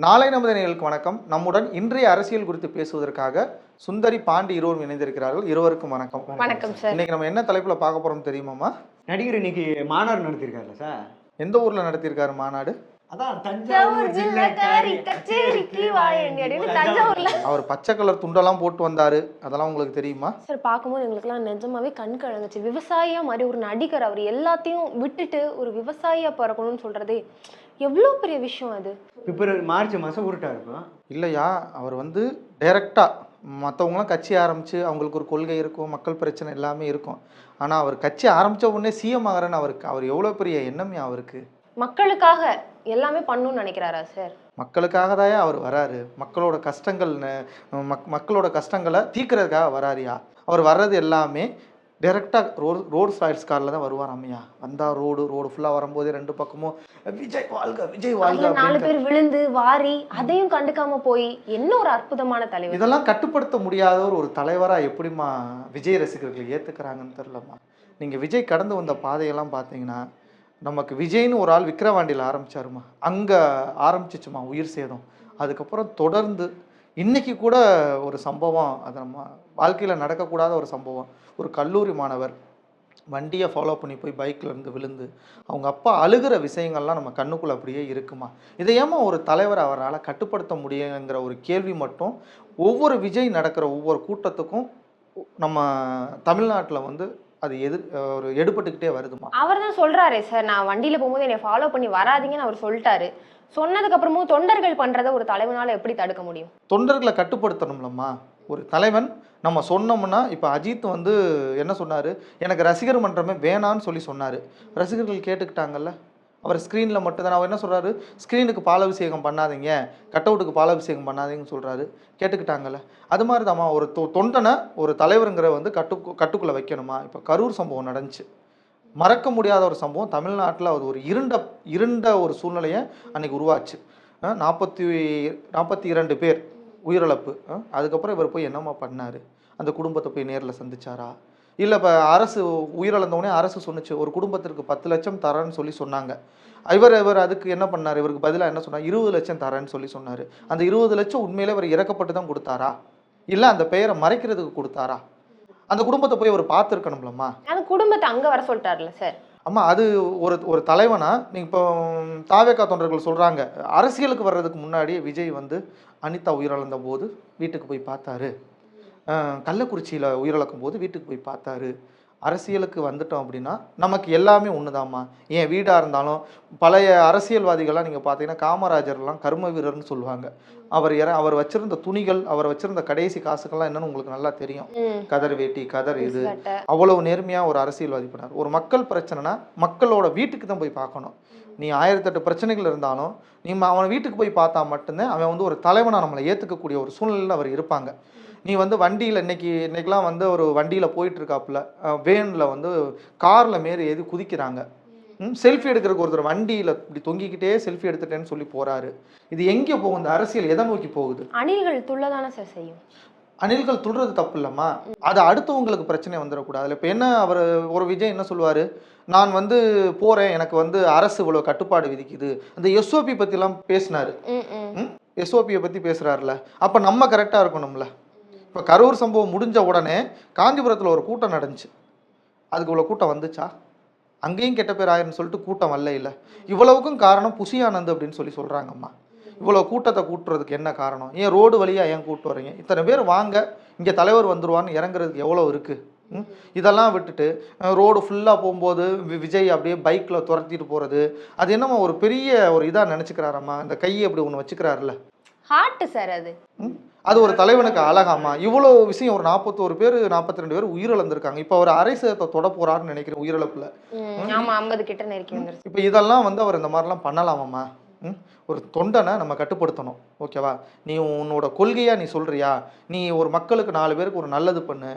நாளை நமது நேயர்களுக்கு வணக்கம். நம்முடன் இன்றைய அரசியல் குறித்து பேசுவதற்காக சுந்தரி பாண்டி இருவரும் இணைந்திருக்கிறார்கள். இருவருக்கும் வணக்கம். வணக்கம் சார். இன்னைக்கு நம்ம என்ன தலைப்புல பார்க்க போறோம் தெரியுமாமா? நடிகர் இன்னைக்கு மாநாடு நடத்திருக்காருல்ல சார்? எந்த ஊர்ல நடத்தியிருக்காரு மாநாடு? அதான் தஞ்சாவூர் ஜில்லக்காரி கச்சேரிக்கு வாயேண்டி அப்படின்னு தஞ்சாவூர்ல. அவர் பச்சை கலர் துண்டெல்லாம் போட்டு வந்தாரு, அதெல்லாம் உங்களுக்கு தெரியுமா? சார் பார்க்கும்போது எங்களுக்குலாம் நிஜமாவே கண் கலங்குச்சு. விவசாயியா மாதிரி ஒரு நடிகர் அவர் எல்லாத்தையும் விட்டுட்டு ஒரு விவசாயியா பிறக்கணும்னு சொல்றதே எவ்வளோ பெரிய விஷயம் அது. பிப்ரவரி மார்ச் மாதம் உருட்டா இருக்கும் இல்லையா, அவர் டைரக்டா மற்றவங்களாம் கட்சி ஆரம்பிச்சு அவங்களுக்கு ஒரு கொள்கை இருக்கும், மக்கள் பிரச்சனை எல்லாமே இருக்கும். ஆனால் அவர் கட்சி ஆரம்பித்த உடனே சிஎம் ஆகிறன்னு அவர் எவ்வளோ பெரிய எண்ணமே அவருக்கு. மக்களுக்காக எல்லாமே பண்ணணும்னு நினைக்கிறாரா சார்? மக்களுக்காக தான் அவர் வராரு. மக்களோட கஷ்டங்களை தீர்க்கறதுக்காக வராரியா? அவர் வர்றது எல்லாமே டைரெக்டாக ரோடு ஸ்டைல்ஸ் காரில் தான் வருவார். அம்மையா வந்தால் ரோடு ஃபுல்லாக வரும்போதே ரெண்டு பக்கமும் விஜய் வாழ்க விஜய் வாழ்க, 4 பேர் விழுந்து வாரி அதையும் கண்டுக்காம போய் என்ன ஒரு அற்புதமான தலைவர். இதெல்லாம் கட்டுப்படுத்த முடியாத ஒரு தலைவராக எப்படிமா விஜய் ரசிகர்கள் ஏற்றுக்கிறாங்கன்னு தெரிலம்மா. நீங்கள் விஜய் கடந்து வந்த பாதையெல்லாம் பார்த்தீங்கன்னா, நமக்கு விஜய்னு ஒரு ஆள் விக்கிரவாண்டியில் ஆரம்பிச்சாருமா, அங்கே ஆரம்பிச்சிச்சுமா உயிர் சேதம். அதுக்கப்புறம் தொடர்ந்து இன்னைக்கு கூட ஒரு சம்பவம், அது நம்ம வாழ்க்கையில் நடக்கக்கூடாத ஒரு சம்பவம். ஒரு கல்லூரி மாணவர் வண்டியை ஃபாலோ பண்ணி போய் பைக்கில் இருந்து விழுந்து அவங்க அப்பா அழுகிற விஷயங்கள்லாம் நம்ம கண்ணுக்குள்ளே அப்படியே இருக்குமா. இதை ஏமா ஒரு தலைவர் அவரால் கட்டுப்படுத்த முடியுங்கிற ஒரு கேள்வி மட்டும் ஒவ்வொரு விஜய் நடக்கிற ஒவ்வொரு கூட்டத்துக்கும் நம்ம தமிழ்நாட்டில் அது ஒரு எடுபட்டுக்கிட்டே வருதுமா. அவர் தான் சொல்றாரே சார், நான் வண்டியில போகும்போது என்னை ஃபாலோ பண்ணி வராதீங்கன்னு அவர் சொல்லிட்டாரு. சொன்னதுக்கு அப்புறமும் தொண்டர்கள் பண்றதை ஒரு தலைவனால எப்படி தடுக்க முடியும்? தொண்டர்களை கட்டுப்படுத்தணும்லம்மா ஒரு தலைவன். நம்ம சொன்னோம்னா இப்போ அஜித் என்ன சொன்னார், எனக்கு ரசிகர் மன்றமே வேணான்னு சொன்னார். ரசிகர்கள் கேட்டுக்கிட்டாங்கல்ல. அவர் ஸ்க்ரீனில் மட்டும்தான் அவர் என்ன சொல்கிறாரு, ஸ்க்ரீனுக்கு பாலாபிஷேகம் பண்ணாதீங்க, கட் அவுட்டுக்கு பாலாபிஷேகம் பண்ணாதீங்கன்னு சொல்கிறாரு. கேட்டுக்கிட்டாங்கல்ல. அது மாதிரி தாம்மா ஒரு தொண்டனை ஒரு தலைவருங்கிற கட்டுக்குள்ளே வைக்கணுமா. இப்போ கரூர் சம்பவம் நடந்துச்சு, மறக்க முடியாத ஒரு சம்பவம். தமிழ்நாட்டில் அது ஒரு இருண்ட ஒரு சூழ்நிலையை அன்றைக்கி உருவாச்சு. 42 பேர் உயிரிழப்பு. அதுக்கப்புறம் இவர் போய் என்னம்மா பண்ணார்? அந்த குடும்பத்தை போய் நேரில் சந்திச்சாரா? இல்லை இப்போ அரசு உயிரிழந்தவுடனே அரசு சொன்னிச்சு ஒரு குடும்பத்திற்கு 10 லட்சம் தரேன்னு சொன்னாங்க. இவர் அதுக்கு என்ன பண்ணார்? இவருக்கு பதிலாக என்ன சொன்னார்? 20 லட்சம் தரேன்னு சொன்னார். அந்த 20 லட்சம் உண்மையிலே இவர் இறக்கப்பட்டு தான் கொடுத்தாரா, இல்லை அந்த பெயரை மறைக்கிறதுக்கு கொடுத்தாரா? அந்த குடும்பத்தை போய் அவர் பார்த்துருக்கணும்லம்மா. அந்த குடும்பத்தை அங்கே வர சொல்லிட்டார்ல சார். ஆமா, அது ஒரு தலைவனா. நீங்கள் இப்போ தாவேகா தொண்டர்கள் சொல்கிறாங்க, அரசியலுக்கு வர்றதுக்கு முன்னாடி விஜய் அனிதா உயிரிழந்த போது வீட்டுக்கு போய் பார்த்தாரு, கள்ளக்குறிச்சியில் உயிரிழக்கும் போது வீட்டுக்கு போய் பார்த்தாரு. அரசியலுக்கு வந்துட்டோம் அப்படின்னா நமக்கு எல்லாமே ஒன்றுதாம்மா. ஏன் வீடாக இருந்தாலும் பழைய அரசியல்வாதிகள்லாம் நீங்கள் பார்த்தீங்கன்னா காமராஜர்லாம் கர்ம வீரர்னு சொல்லுவாங்க. அவர் வச்சிருந்த துணிகள், அவர் வச்சிருந்த கடைசி காசுக்கெல்லாம் என்னன்னு உங்களுக்கு நல்லா தெரியும். கதர் வேட்டி, கதர் இது, அவ்வளவு நேர்மையாக ஒரு அரசியல்வாதி பண்ணார். ஒரு மக்கள் பிரச்சனைனா மக்களோட வீட்டுக்கு தான் போய் பார்க்கணும். நீ 1008 பிரச்சனைகள் இருந்தாலும் நீ அவன் வீட்டுக்கு போய் பார்த்தா மட்டும்தான் அவன் ஒரு தலைவனாக நம்மளை ஏற்றுக்கக்கூடிய ஒரு சூழ்நிலையில் அவர் இருப்பாங்க. நீ வண்டியில் இன்னைக்கெலாம் ஒரு வண்டியில் போயிட்டுருக்காப்புல, வேனில் காரில் மாரி ஏறி குதிக்கிறாங்க. செல்ஃபி எடுக்கிறதுக்கு ஒருத்தர் வண்டியில் இப்படி தொங்கிக்கிட்டே செல்ஃபி எடுத்துட்டேன்னு சொல்லி போகிறாரு. இது எங்கே போகும்? இந்த அரசியல் எதை நோக்கி போகுது? அணில்கள் துள்ளதானே சார் செய்யும். அணில்கள் துள்றது தப்பு இல்லைம்மா, அது அடுத்தவங்களுக்கு பிரச்சனை வந்துடக்கூடாது. இப்போ என்ன அவர் ஒரு விஜய் என்ன சொல்லுவார், நான் போகிறேன், எனக்கு அரசு இவ்வளோ கட்டுப்பாடு விதிக்குது. அந்த எஸ்ஓபி பற்றிலாம் பேசினார். எஸ்ஓபியை பற்றி பேசுகிறாருல, அப்போ நம்ம கரெக்டாக இருக்கணும்ல. இப்போ கரூர் சம்பவம் முடிஞ்ச உடனே காஞ்சிபுரத்தில் ஒரு கூட்டம் நடந்துச்சு. அதுக்கு இவ்வளோ கூட்டம் வந்துச்சா? அங்கேயும் கெட்ட பேர் ஆயிருன்னு சொல்லிட்டு கூட்டம் வரல. இல்லை, இவ்வளவுக்கும் காரணம் புசி ஆனந்த் அப்படின்னு சொல்கிறாங்கம்மா. இவ்வளோ கூட்டத்தை கூட்டுறதுக்கு என்ன காரணம்? ஏன் ரோடு வழியாக ஏன் கூட்டு வரீங்க? இத்தனை பேர் வாங்க, இங்கே தலைவர் வந்துடுவான்னு இறங்குறதுக்கு எவ்வளோ இருக்குது? இதெல்லாம் விட்டுட்டு ரோடு ஃபுல்லாக போகும்போது விஜய் அப்படியே பைக்கில் துரத்திட்டு போகிறது, அது என்னம்மா ஒரு பெரிய ஒரு இதாக நினச்சிக்கிறாரம்மா. இந்த கையை அப்படி ஒன்று வச்சுக்கிறாருல்ல, ஹார்ட் சார் அது ஒரு தலைவனுக்கு அழகாமா? இவ்வளோ விஷயம், ஒரு 41 பேர் 42 பேர் உயிரிழந்திருக்காங்க. இப்போ அவர் அரை சேதத்தை தொட போறாருன்னு நினைக்கிறேன் உயிரிழப்புல. 50 கிட்ட நெருக்கி வந்துருச்சு. இப்போ இதெல்லாம் அவர் இந்த மாதிரிலாம் பண்ணலாமாம்மா? ஒரு தொண்டனை நம்ம கட்டுப்படுத்தணும். ஓகேவா? நீ உன்னோட கொள்கையா நீ சொல்றியா, நீ ஒரு மக்களுக்கு 4 பேருக்கு ஒரு நல்லது பண்ணு,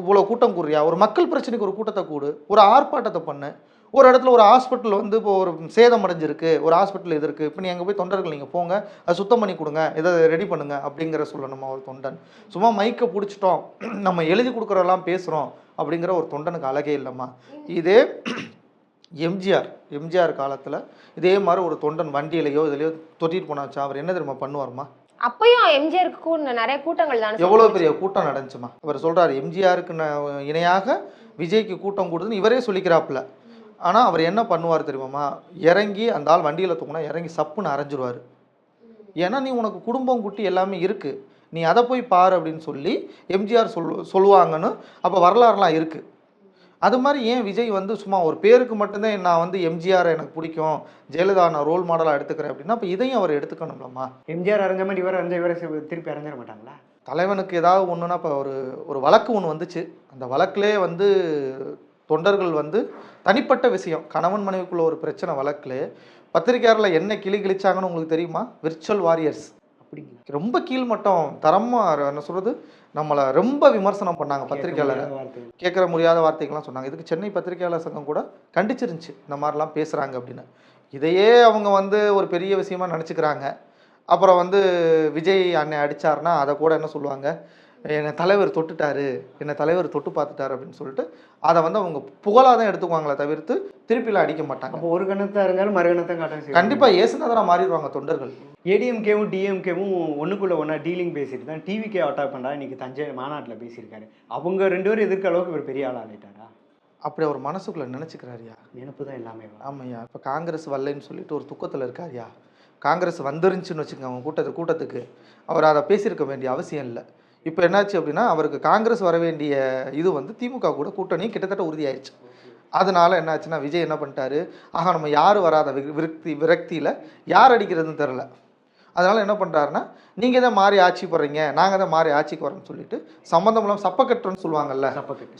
இவ்வளோ கூட்டம் கூடுறியா, ஒரு மக்கள் பிரச்சனைக்கு ஒரு கூட்டத்தை கூடு, ஒரு ஆர்ப்பாட்டத்தை பண்ணு. ஒரு இடத்துல ஒரு ஹாஸ்பிட்டல் இப்போ ஒரு சேதம் அடைஞ்சிருக்கு, ஒரு ஹாஸ்பிட்டல் இது இருக்குது, இப்போ நீ அங்கே போய் தொண்டர்கள் நீங்கள் போங்க, அதை சுத்தம் பண்ணி கொடுங்க, இதை ரெடி பண்ணுங்க அப்படிங்கிற சொல்லணுமா ஒரு தொண்டன்? சும்மா மைக்கை பிடிச்சிட்டோம், நம்ம எழுதி கொடுக்குறதெல்லாம் பேசுகிறோம் அப்படிங்கிற ஒரு தொண்டனுக்கு அழகே இல்லைம்மா. இதே எம்ஜிஆர் காலத்தில் இதே மாதிரி ஒரு தொண்டன் வண்டியிலையோ இதுலையோ தொட்டிட்டு போனாச்சா அவர் என்ன தெரியுமா பண்ணுவாருமா? அப்பயும் எம்ஜிஆருக்கு நிறைய கூட்டங்கள் தானே எவ்வளோ பெரிய கூட்டம் நடந்துச்சுமா. அவர் சொல்கிறார் எம்ஜிஆருக்கு இணையாக விஜய்க்கு கூட்டம் கூடுதுன்னு இவரே சொல்லிக்கிறாப்புல. ஆனால் அவர் என்ன பண்ணுவார் தெரியுமாம்மா? இறங்கி அந்த ஆள் வண்டியில் தூக்குனா இறங்கி சப்புன்னு அரைஞ்சிருவார். ஏன்னா நீ உனக்கு குடும்பம் குட்டி எல்லாமே இருக்குது, நீ அதை போய் பாரு அப்படின்னு சொல்லி எம்ஜிஆர் சொல்லுவாங்கன்னு அப்போ வரலாறுலாம் இருக்குது. அது மாதிரி ஏன் விஜய் வந்து சும்மா ஒரு பேருக்கு மட்டும்தான் நான் வந்து எம்ஜிஆர் எனக்கு பிடிக்கும், ஜெயலலிதா நான் ரோல் மாடலாக எடுத்துக்கிறேன் அப்படின்னா அப்போ இதையும் அவர் எடுத்துக்கணும்லம்மா. எம்ஜிஆர் அரைஞ்ச மாதிரி இவர் அரைஞ்ச இவரை திருப்பி அரைஞ்சிட மாட்டாங்களா? தலைவனுக்கு ஏதாவது ஒன்றுனா இப்போ ஒரு வழக்கு ஒன்று வந்துச்சு. அந்த வழக்கிலே வந்து தொண்டர்கள் வந்து தனிப்பட்ட விஷயம், கணவன் மனைவிக்குள்ள ஒரு பிரச்சனை வழக்கில் பத்திரிக்கையாளர்ல என்ன கிழிச்சாங்கன்னு உங்களுக்கு தெரியுமா? விர்ச்சுவல் வாரியர்ஸ் அப்படிங்களா? ரொம்ப கீழ்மட்டம் தரமாக என்ன சொல்கிறது, நம்மளை ரொம்ப விமர்சனம் பண்ணாங்க பத்திரிக்கையாளர். கேட்குற முடியாத வார்த்தைகள்லாம் சொன்னாங்க. இதுக்கு சென்னை பத்திரிக்கையாளர் சங்கம் கூட கண்டிச்சிருந்துச்சு, இந்த மாதிரிலாம் பேசுகிறாங்க அப்படின்னு. இதையே அவங்க வந்து ஒரு பெரிய விஷயமா நினச்சிக்கிறாங்க. அப்புறம் வந்து விஜய் அண்ணன் அடித்தார்னா அதை கூட என்ன சொல்லுவாங்க, என்னை தலைவர் தொட்டுட்டாரு, என்னை தலைவர் தொட்டு பார்த்துட்டாரு அப்படின்னு சொல்லிட்டு அதை வந்து அவங்க புகழாக தான் எடுத்துக்குவாங்களே தவிர்த்து திருப்பிலாம் அடிக்க மாட்டாங்க. அப்போ ஒரு கணத்தாக இருந்தாலும் மறுகணத்தை காட்ட கண்டிப்பாக ஏசுனதராக மாறிடுவாங்க தொண்டர்கள். ஏடிஎம்கேவும் டிஎம்கேவும் ஒன்றுக்குள்ளே ஒன்றா டீலிங் பேசிட்டு தான் டிவிக்கே அட்டாக் பண்ணுறா. இன்றைக்கி தஞ்சை மாநாட்டில் பேசியிருக்காரு. அவங்க 2 பேரும் எதிர்க்க அளவுக்கு ஒரு பெரிய ஆள் ஆகிட்டாரா? அப்படி அவர் மனசுக்குள்ளே நினச்சிக்கிறாரியா? நினைப்பு தான் எல்லாமே. ஆமையா, இப்போ காங்கிரஸ் வரலைன்னு சொல்லிட்டு ஒரு துக்கத்தில் இருக்காரியா? காங்கிரஸ் வந்துருந்துச்சுன்னு வச்சுக்கோங்க அவங்க கூட்டத்துக்கு அவர் அதை பேசியிருக்க வேண்டிய அவசியம் இல்லை. இப்போ என்னாச்சு அப்படின்னா அவருக்கு காங்கிரஸ் வர வேண்டிய இது வந்து திமுக கூட கூட்டணி கிட்டத்தட்ட உறுதியாயிடுச்சு. அதனால என்னாச்சுன்னா விஜய் என்ன பண்ணிட்டாரு, ஆகா நம்ம யார் வராத விரக்தியில் யார் அடிக்கிறதுன்னு தெரில. அதனால் என்ன பண்ணுறாருன்னா, நீங்கள் தான் மாறி ஆட்சி போடுறீங்க, நாங்கள் தான் மாறி ஆட்சிக்கு வரோம்னு சொல்லிட்டு சம்மந்தமெல்லாம் சப்பக்கட்டுறன்னு சொல்லுவாங்கல்ல,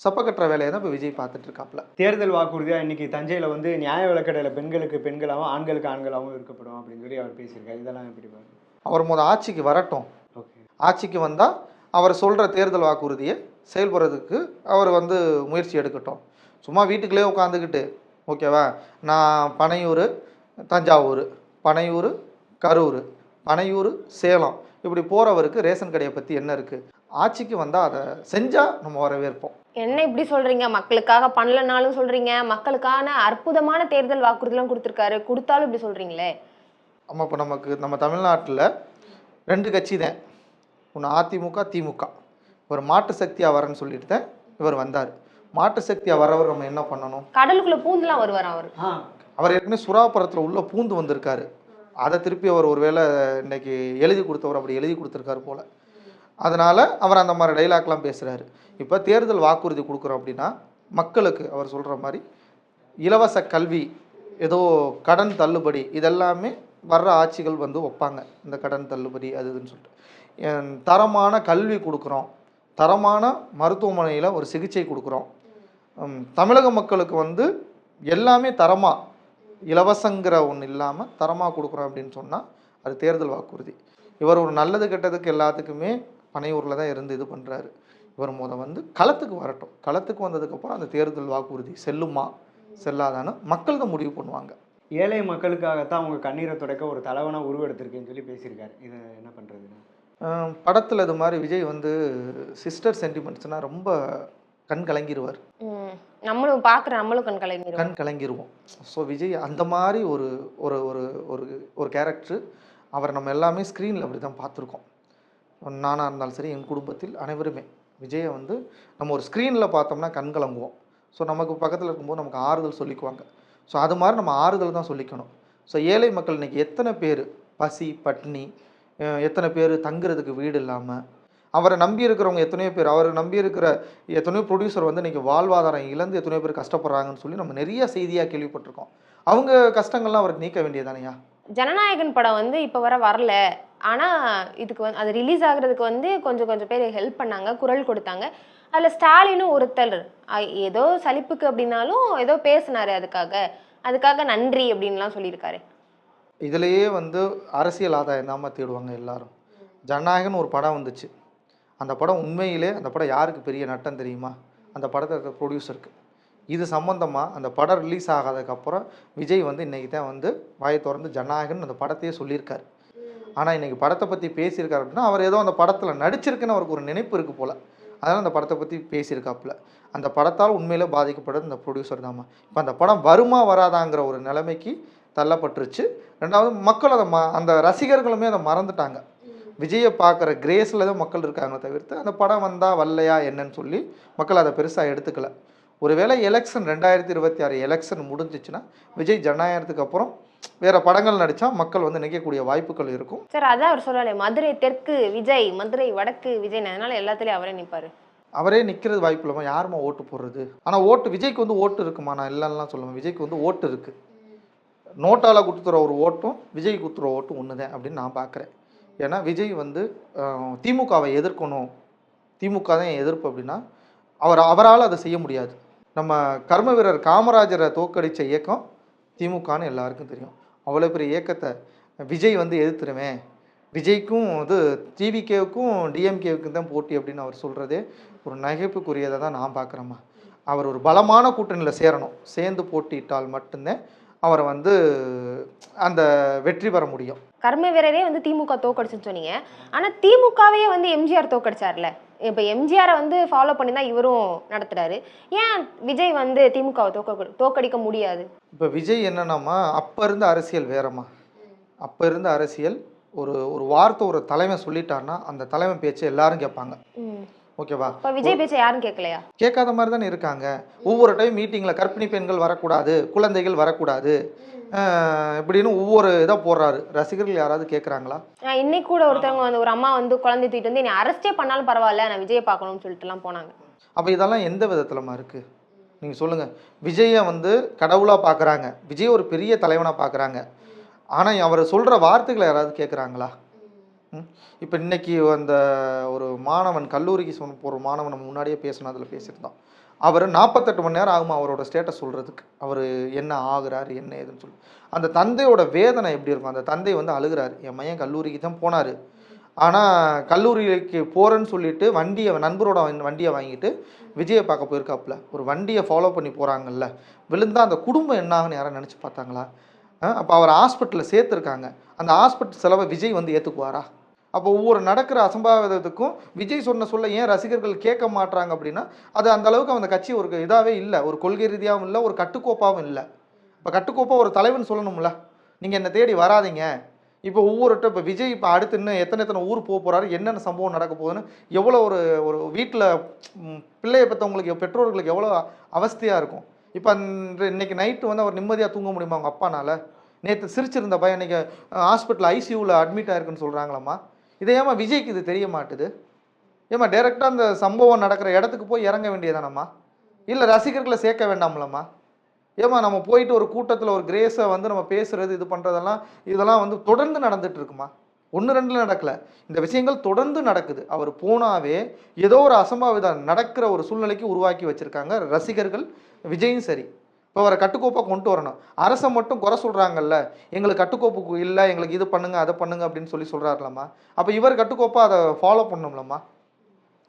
சப்பக்கட்டுற வேலையை தான் இப்போ விஜய் பார்த்துட்டு இருக்காப்புல. தேர்தல் வாக்குறுதியாக இன்னைக்கு தஞ்சையில் வந்து நியாய விலைக்கடையில் பெண்களுக்கு பெண்களாகவும் ஆண்களுக்கு ஆண்களாகவும் இருக்கப்படும் அப்படின்னு சொல்லி அவர் பேசியிருக்காரு. இதெல்லாம் எப்படி பாருங்க. அவர் ஆட்சிக்கு வரட்டும். ஓகே, ஆட்சிக்கு வந்தால் அவர் சொல்கிற தேர்தல் வாக்குறுதியை செயல்படுறதுக்கு அவர் வந்து முயற்சி எடுக்கட்டும். சும்மா வீட்டுக்குள்ளே உட்காந்துக்கிட்டு ஓகேவா, நான் பனையூர் தஞ்சாவூர், பனையூர் கரூர், பனையூர் சேலம் இப்படி போகிறவருக்கு ரேஷன் கடையை பற்றி என்ன இருக்குது? ஆட்சிக்கு வந்தால் அதை செஞ்சால் நம்ம வரவேற்போம். என்ன இப்படி சொல்றீங்க? மக்களுக்காக பண்ணலனாலும் சொல்றீங்க, மக்களுக்கான அற்புதமான தேர்தல் வாக்குறுதிலாம் கொடுத்துருக்காரு, கொடுத்தாலும் இப்படி சொல்றீங்களே. ஆமாம், இப்போ நம்ம தமிழ்நாட்டில் 2 கட்சி தான், ஒன்று அதிமுக திமுக. ஒரு மாற்று சக்தியாக வரேன்னு சொல்லிட்டு தான் இவர் வந்தார். மாற்று சக்தியாக வரவர் நம்ம என்ன பண்ணணும்? கடலுக்குள்ள பூந்துலாம் வருவார் அவர் ஏற்கனவே சுறாபுரத்தில் உள்ள பூந்து வந்திருக்காரு. அதை திருப்பி அவர் ஒருவேளை இன்னைக்கு எழுதி கொடுத்தவர் அப்படி எழுதி கொடுத்துருக்காரு போல். அதனால் அவர் அந்த மாதிரி டைலாக்லாம் பேசுகிறாரு. இப்போ தேர்தல் வாக்குறுதி கொடுக்குறோம் அப்படின்னா மக்களுக்கு அவர் சொல்கிற மாதிரி இலவச கல்வி, ஏதோ கடன் தள்ளுபடி, இதெல்லாமே வர்ற ஆட்சிகள் வந்து வைப்பாங்க. இந்த கடன் தள்ளுபடி அது இதுன்னு சொல்லிட்டு தரமான கல்வி கொடுக்குறோம், தரமான மருத்துவமனையில் ஒரு சிகிச்சை கொடுக்குறோம், தமிழக மக்களுக்கு வந்து எல்லாமே தரமாக இலவசங்கிற ஒன்று இல்லாமல் தரமாக கொடுக்குறோம் அப்படின்னு சொன்னால் அது தேர்தல் வாக்குறுதி. இவர் ஒரு நல்லது கெட்டதுக்கு எல்லாத்துக்குமே பனையூரில் தான் இருந்து இது பண்ணுறாரு. இவர் வந்து களத்துக்கு வரட்டும். களத்துக்கு வந்ததுக்கப்புறம் அந்த தேர்தல் வாக்குறுதி செல்லுமா செல்லாதான்னு மக்கள் தான் முடிவு பண்ணுவாங்க. ஏழை மக்களுக்காகத்தான் அவங்க கண்ணீரை துடைக்க ஒரு தலைவனாக உருவெடுத்திருக்கேன்னு சொல்லி பேசியிருக்காரு. இதை என்ன பண்ணுறதுன்னா, படத்தில் இது மாதிரி விஜய் வந்து சிஸ்டர் சென்டிமெண்ட்ஸ்னால் ரொம்ப கண் கலங்கிடுவார். நம்மளும் பார்க்குற நம்மளும் கண் கலங்கிடுவோம். ஸோ விஜய் அந்த மாதிரி ஒரு ஒரு ஒரு ஒரு ஒரு கேரக்டர். அவர் நம்ம எல்லாமே ஸ்க்ரீனில் அப்படி தான் பார்த்துருக்கோம். நானாக இருந்தாலும் சரி, என் குடும்பத்தில் அனைவருமே விஜயை வந்து நம்ம ஒரு ஸ்க்ரீனில் பார்த்தோம்னா கண் கலங்குவோம். ஸோ நமக்கு பக்கத்தில் இருக்கும்போது நமக்கு ஆறுதல் சொல்லிக்குவாங்க. ஸோ அது மாதிரி நம்ம ஆறுதல் தான் சொல்லிக்கணும். ஸோ ஏழை மக்கள் இன்றைக்கி எத்தனை பேர் பசி பட்டினி, எத்தனை பேர் தங்குறதுக்கு வீடு இல்லாமல், அவரை நம்பி இருக்கிறவங்க எத்தனையோ பேர், அவரை நம்பி இருக்கிற எத்தனையோ ப்ரொடியூசர் வந்து இன்றைக்கி வாழ்வாதாரம் இழந்து எத்தனையோ பேர் கஷ்டப்படுறாங்கன்னு சொல்லி நம்ம நிறைய செய்தியாக கேள்விப்பட்டிருக்கோம். அவங்க கஷ்டங்கள்லாம் அவருக்கு நீக்க வேண்டியதானையா? ஜனநாயகன் படம் வந்து இப்போ வரல, ஆனால் இதுக்கு வந்து அது ரிலீஸ் ஆகுறதுக்கு வந்து கொஞ்சம் பேர் ஹெல்ப் பண்ணாங்க, குரல் கொடுத்தாங்க. அதில் ஸ்டாலினும் ஒருத்தர் ஏதோ சலிப்புக்கு அப்படின்னாலும் ஏதோ பேசினாரு, அதுக்காக நன்றி அப்படின்லாம் சொல்லியிருக்காரு. இதுலேயே வந்து அரசியல் ஆதாயம் தான் தேடுவாங்க எல்லாரும். ஜனநாயகன் ஒரு படம் வந்துச்சு. அந்த படம் உண்மையிலே அந்த படம் யாருக்கு பெரிய நட்டம் தெரியுமா? அந்த படத்தை ப்ரொடியூசருக்கு. இது சம்மந்தமாக அந்த படம் ரிலீஸ் ஆகாததுக்கப்புறம் விஜய் வந்து இன்றைக்கி தான் வந்து வாயை திறந்து ஜனநாயகன் அந்த படத்தையே சொல்லியிருக்காரு. ஆனால் இன்றைக்கி படத்தை பற்றி பேசியிருக்காரு அப்படின்னா அவர் ஏதோ அந்த படத்தில் நடிச்சிருக்குன்னு அவருக்கு ஒரு நினைப்பு இருக்குது போல். அதனால் அந்த படத்தை பற்றி பேசியிருக்காப்புல. அந்த படத்தால் உண்மையிலே பாதிக்கப்படுறது இந்த ப்ரொடியூசர் தாம்மா. இப்போ அந்த படம் வருமா வராதாங்கிற ஒரு நிலைமைக்கு தள்ளப்பட்டுருச்சு. ரெண்டாவது மக்கள் அதை அந்த ரசிகர்களுமே அதை மறந்துட்டாங்க. விஜயை பார்க்குற கிரேஸில் தான் மக்கள் இருக்காங்க தவிர்த்து அந்த படம் வந்தால் வரலையா என்னன்னு சொல்லி மக்கள் அதை பெருசாக எடுத்துக்கல. ஒருவேளை எலெக்ஷன் 2026 எலெக்ஷன் முடிஞ்சிச்சுன்னா விஜய் ஜனநாயகத்துக்கு அப்புறம் வேறு படங்கள் நடித்தா மக்கள் வந்து நினைக்கக்கூடிய வாய்ப்புகள் இருக்கும். சார் அதான் அவர் சொல்றாரு, மதுரை தெற்கு விஜய், மதுரை வடக்கு விஜய், அதனால எல்லாத்துலேயும் அவரே நிற்பாரு. அவரே நிற்கிறது வாய்ப்பு இல்லாமல் யாருமா ஓட்டு போடுறது? ஆனால் ஓட்டு விஜய்க்கு வந்து ஓட்டு இருக்குமா? நான் இல்லைன்னா சொல்லுவேன். விஜய்க்கு வந்து ஓட்டு இருக்குது. நோட்டால் கொடுத்துற ஒரு ஓட்டும் விஜய் கொடுத்துற ஓட்டும் ஒன்று தான் அப்படின்னு நான் பார்க்குறேன். ஏன்னா விஜய் வந்து திமுகவை எதிர்க்கணும், திமுக தான் என் எதிர்ப்பு அப்படின்னா அவரால் அதை செய்ய முடியாது. நம்ம கர்ம வீரர் காமராஜரை தோக்கடித்த இயக்கம் திமுகன்னு எல்லாருக்கும் தெரியும். அவ்வளோ பெரிய இயக்கத்தை விஜய் வந்து எதிர்த்துருவேன், விஜய்க்கும் வந்து டிவிகேவுக்கும் டிஎம்கேவுக்கும் தான் போட்டி அப்படின்னு அவர் சொல்கிறதே ஒரு நகைப்புக்குரியதை தான் நான் பார்க்குறேம்மா. அவர் ஒரு பலமான கூட்டணியில் சேரணும், சேர்ந்து போட்டியிட்டால் மட்டும்தான் அவரை வந்து அந்த வெற்றி பெற முடியும். கர்ம வீரரே வந்து திமுக தோக்கடிச்சுன்னு சொன்னீங்க, ஆனால் திமுகவே வந்து எம்ஜிஆர் தோக்கடிச்சார்ல. இப்போ எம்ஜிஆரை வந்து ஃபாலோ பண்ணி தான் இவரும் நடத்துறாரு. ஏன் விஜய் வந்து திமுகவை தோக்கடிக்க முடியாது? இப்போ விஜய் என்னன்னாமா, அப்போ இருந்த அரசியல் வேறம்மா. அப்போ இருந்த அரசியல் ஒரு வார்த்தை ஒரு தலைமை சொல்லிட்டாருன்னா அந்த தலைமை பேச்சு எல்லாரும் கேட்பாங்க. ஓகேவா? இப்போ விஜய் பேச்சை யாரும் கேட்கலையா? கேட்காத மாதிரி தானே இருக்காங்க. ஒவ்வொரு டைம் மீட்டிங்கில் கர்ப்பிணி பெண்கள் வரக்கூடாது, குழந்தைகள் வரக்கூடாது இப்படின்னு ஒவ்வொரு இதாக போடுறாரு. ரசிகர்கள் யாராவது கேட்குறாங்களா? இன்னைக்கு கூட ஒருத்தவங்க வந்து ஒரு அம்மா வந்து குழந்தை தூக்கிட்டு வந்து என்னை அரெஸ்டே பண்ணாலும் பரவாயில்ல, நான் விஜயை பார்க்கணும்னு சொல்லிட்டுலாம் போனாங்க. அப்போ இதெல்லாம் எந்த விதத்துலமா இருக்குது நீங்கள் சொல்லுங்கள்? விஜயை வந்து கடவுளாக பார்க்குறாங்க, விஜய் ஒரு பெரிய தலைவனாக பார்க்குறாங்க. ஆனால் அவர் சொல்கிற வார்த்தைகளை யாராவது கேட்குறாங்களா? இப்போ இன்றைக்கி அந்த ஒரு மாணவன் கல்லூரிக்கு போகிற மாணவன் நம்ம முன்னாடியே பேசணும், அதில் பேசியிருந்தோம். அவர் 48 மணி நேரம் ஆகுமா அவரோட ஸ்டேட்டஸ் சொல்கிறதுக்கு, அவர் என்ன ஆகுறாரு என்ன ஏதுன்னு சொல்லி. அந்த தந்தையோட வேதனை எப்படி இருக்கும்? அந்த தந்தை வந்து அழுகிறாரு, என் மையன் கல்லூரிக்கு தான் போனார், ஆனால் கல்லூரிக்கு போகிறேன்னு சொல்லிட்டு நண்பரோட வண்டியை வாங்கிட்டு விஜயை பார்க்க போயிருக்காப்புல. ஒரு வண்டியை ஃபாலோ பண்ணி போகிறாங்கல்ல, விழுந்தால் அந்த குடும்பம் என்ன ஆகுன்னு யாரும் நினச்சி பார்த்தாங்களா? அப்போ அவர் ஹாஸ்பிட்டலில் சேர்த்துருக்காங்க, அந்த ஹாஸ்பிட்டல் செலவை விஜய் வந்து ஏற்றுக்குவாரா? அப்போ ஒவ்வொரு நடக்கிற அசம்பாவிதத்துக்கும் விஜய் சொல்ல ஏன் ரசிகர்கள் கேட்க மாட்டாங்க அப்படின்னா, அது அந்த அளவுக்கு அந்த கட்சி ஒரு இதாகவே இல்லை, ஒரு கொள்கை ரீதியாகவும் இல்லை, ஒரு கட்டுக்கோப்பாகவும் இல்லை. இப்போ கட்டுக்கோப்பாக ஒரு தலைவன் சொல்லணும்ல, நீங்கள் என்னை தேடி வராதிங்க. இப்போ இப்போ விஜய் இப்போ அடுத்து இன்னும் எத்தனை ஊர் போக போகிறாரு, என்னென்ன சம்பவம் நடக்க போகுதுன்னு எவ்வளோ ஒரு வீட்டில் பிள்ளையை பெற்றவங்களுக்கு பெற்றோர்களுக்கு எவ்வளோ அவஸ்தையாக இருக்கும். இப்போ இன்னைக்கு நைட்டு வந்து அவர் நிம்மதியாக தூங்க முடியுமா அவங்க அப்பானால? நேற்று சிரிச்சிருந்த பையன் இன்றைக்கி ஹாஸ்பிட்டல் ஐசியூவில் அட்மிட் ஆயிருக்குன்னு சொல்கிறாங்களாம்மா. இதை ஏமா விஜய்க்கு இது தெரிய மாட்டுது? ஏமா டைரெக்டாக அந்த சம்பவம் நடக்கிற இடத்துக்கு போய் இறங்க வேண்டியதானம்மா? இல்லை ரசிகர்களை சேர்க்க வேண்டாம்லம்மா? ஏமா நம்ம போயிட்டு ஒரு கூட்டத்தில் ஒரு கிரேஸை வந்து நம்ம பேசுகிறது இது பண்ணுறதெல்லாம் இதெல்லாம் வந்து தொடர்ந்து நடந்துட்டு இருக்குமா? 1-2 நடக்கலை, இந்த விஷயங்கள் தொடர்ந்து நடக்குது. அவர் போனாவே ஏதோ ஒரு அசம்பாவிதம் நடக்கிற ஒரு சூழ்நிலைக்கு உருவாக்கி வச்சுருக்காங்க ரசிகர்கள். விஜயும் சரி, இப்போ அவரை கட்டுக்கோப்பாக கொண்டு வரணும். அரசை மட்டும் குறை சொல்கிறாங்கல்ல, எங்களுக்கு கட்டுக்கோப்பு இல்லை, எங்களுக்கு இது பண்ணுங்க அதை பண்ணுங்க அப்படின்னு சொல்கிறாருலம்மா. அப்போ இவர் கட்டுக்கோப்பாக அதை ஃபாலோ பண்ணணும்லம்மா.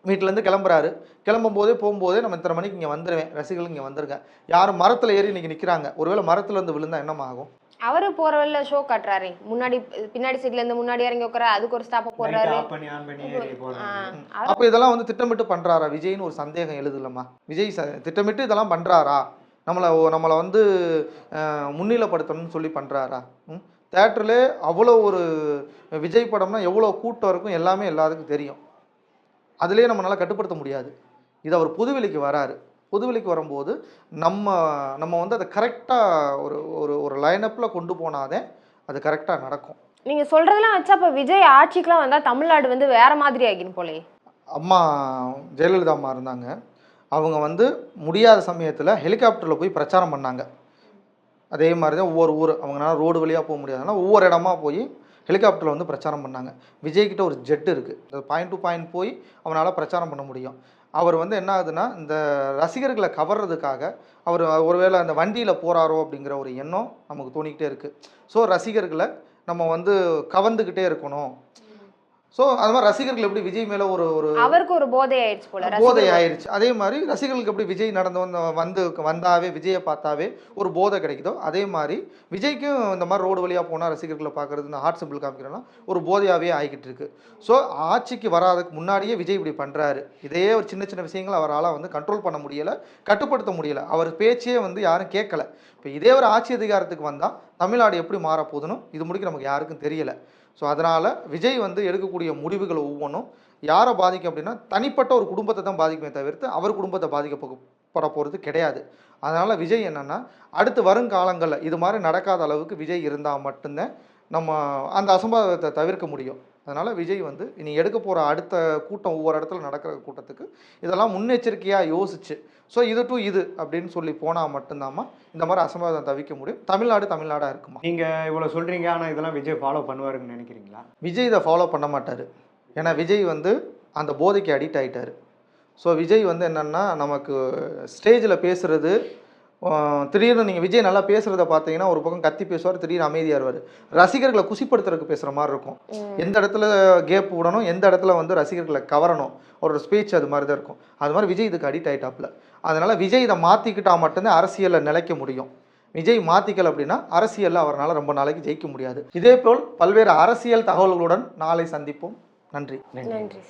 வீட்டிலேருந்து கிளம்புறாரு, கிளம்பும் போதே போகும்போதே நம்ம இத்தனை மணிக்கு இங்கே வந்துடுவேன், ரசிகர்கள் இங்கே வந்துருங்க. யாரும் மரத்தில் ஏறி இன்றைக்கி நிற்கிறாங்க, ஒருவேளை மரத்தில் வந்து விழுந்தா என்னமா ஆகும்? அவரு போற வழியில ஷோ காட்டுறாரு, முன்னாடி பின்னாடி சீட்ல இருந்து முன்னாடி இறங்கி உட்கார, அதுக்கு ஒரு ஸ்டாப்பை போடுறாரு. அப்போ இதெல்லாம் வந்து திட்டமிட்டு பண்ணுறாரா விஜய்னு ஒரு சந்தேகம் எழுதுலம்மா. விஜய் திட்டமிட்டு இதெல்லாம் பண்ணுறாரா? நம்மளை வந்து முன்னிலைப்படுத்தணும்னு சொல்லி பண்ணுறாரா? தேட்டர்லே அவ்வளோ ஒரு விஜய் படம்னா எவ்வளோ கூட்டம் இருக்கும் எல்லாமே எல்லாத்துக்கும் தெரியும். அதுலேயே நம்மளால் கட்டுப்படுத்த முடியாது. இது அவர் புதுவெளிக்கு வராரு, புதுவெளிக்கு வரும்போது நம்ம வந்து அதை கரெக்டாக ஒரு லைனப்பில் கொண்டு போனாதே அது கரெக்டாக நடக்கும். நீங்கள் சொல்கிறதெல்லாம் வச்சா இப்போ விஜய் ஆட்சிக்கெலாம் வந்தால் தமிழ்நாடு வந்து வேறு மாதிரி ஆகிடும் போலே. அம்மா ஜெயலலிதா அம்மா இருந்தாங்க, அவங்க வந்து முடியாத சமயத்தில் ஹெலிகாப்டரில் போய் பிரச்சாரம் பண்ணாங்க. அதே மாதிரி தான் ஒவ்வொரு ஊர் அவங்களால ரோடு வழியாக போக முடியாதுன்னா ஒவ்வொரு இடமா போய் ஹெலிகாப்டரில் வந்து பிரச்சாரம் பண்ணாங்க. விஜய்கிட்ட ஒரு ஜெட் இருக்குது, பாயிண்ட் டு பாயிண்ட் போய் அவனால் பிரச்சாரம் பண்ண முடியும். அவர் வந்து என்ன ஆகுதுன்னா, இந்த ரசிகர்களை கவர்றதுக்காக அவர் ஒருவேளை அந்த வண்டியில் போகிறாரோ அப்படிங்கிற ஒரு எண்ணம் நமக்கு தோணிக்கிட்டே இருக்குது. ஸோ ரசிகர்களை நம்ம வந்து கவர்ந்துக்கிட்டே இருக்கணும். ஸோ அது மாதிரி ரசிகர்கள் எப்படி விஜய் மேலே ஒரு ஒரு அவருக்கு ஒரு போதை ஆயிடுச்சு போல போதை ஆயிடுச்சு, அதே மாதிரி ரசிகர்களுக்கு எப்படி விஜய் வந்தாவே விஜயை பார்த்தாவே ஒரு போதை கிடைக்குதோ, அதே மாதிரி விஜய்க்கும் இந்த மாதிரி ரோடு வழியாக போனால் ரசிகர்களை பார்க்குறது, இந்த ஹார்ட் சிம்பிள் காமிக்கிறோன்னா ஒரு போதையாகவே ஆகிக்கிட்டு இருக்கு. ஸோ ஆட்சிக்கு வராதுக்கு முன்னாடியே விஜய் இப்படி பண்ணுறாரு. இதே ஒரு சின்ன சின்ன விஷயங்கள் அவரால் வந்து கண்ட்ரோல் பண்ண முடியலை, கட்டுப்படுத்த முடியலை. அவர் பேச்சே வந்து யாரும் கேட்கல. இப்போ இதே ஒரு ஆட்சி அதிகாரத்துக்கு வந்தால் தமிழ்நாடு எப்படி மாறப்போகுதுன்னு இது முடிக்க நமக்கு யாருக்கும் தெரியலை. ஸோ அதனால் விஜய் வந்து எடுக்கக்கூடிய முடிவுகள் ஒவ்வொன்றும் யாரை பாதிக்கும் அப்படின்னா தனிப்பட்ட ஒரு குடும்பத்தை தான் பாதிக்குமே தவிர்த்து அவர் குடும்பத்தை பாதிக்கப்பட போகிறது கிடையாது. அதனால் விஜய் என்னென்னா அடுத்து வருங்காலங்களில் இது மாதிரி நடக்காத அளவுக்கு விஜய் இருந்தால் மட்டும்தான் நம்ம அந்த அசம்பாவிதத்தை தவிர்க்க முடியும். அதனால் விஜய் வந்து இனி எடுக்க போகிற அடுத்த கூட்டம், ஒவ்வொரு இடத்துல நடக்கிற கூட்டத்துக்கு இதெல்லாம் முன்னெச்சரிக்கையாக யோசிச்சு ஸோ இது டு இது அப்படின்னு சொல்லி போனால் மட்டும்தாம்மா இந்த மாதிரி அசம்பாவிதம் தவிர்க்க முடியும். தமிழ்நாடாக இருக்குமா. நீங்கள் இவ்வளோ சொல்கிறீங்க, ஆனால் இதெல்லாம் விஜய் ஃபாலோ பண்ணுவாருன்னு நினைக்கிறீங்களா? விஜய் இதை ஃபாலோ பண்ண மாட்டார். ஏன்னா விஜய் வந்து அந்த போதைக்கு அடிக்ட் ஆகிட்டார். ஸோ விஜய் வந்து என்னென்னா நமக்கு ஸ்டேஜில் பேசுகிறது, திடீர்னு நீங்கள் விஜய் நல்லா பேசுகிறத பார்த்தீங்கன்னா ஒரு பக்கம் கத்தி பேசுவார், திடீர்னு அமைதியாருவார். ரசிகர்களை குசிப்படுத்துறதுக்கு பேசுகிற மாதிரி இருக்கும். எந்த இடத்துல கேப் விடணும், எந்த இடத்துல வந்து ரசிகர்களை கவரணும், ஒரு ஸ்பீச் அது மாதிரி தான் இருக்கும். அது மாதிரி விஜய் இதுக்கு அடிக்ட் ஆகிட்டாப்புல. அதனால் விஜய் இதை மாற்றிக்கிட்டால் மட்டும்தான் அரசியலில் நிலைக்க முடியும். விஜய் மாற்றிக்கல அப்படின்னா அரசியலில் அவரால் ரொம்ப நாளைக்கு ஜெயிக்க முடியாது. இதேபோல் பல்வேறு அரசியல் தகவல்களுடன் நாளை சந்திப்போம். நன்றி. நன்றி.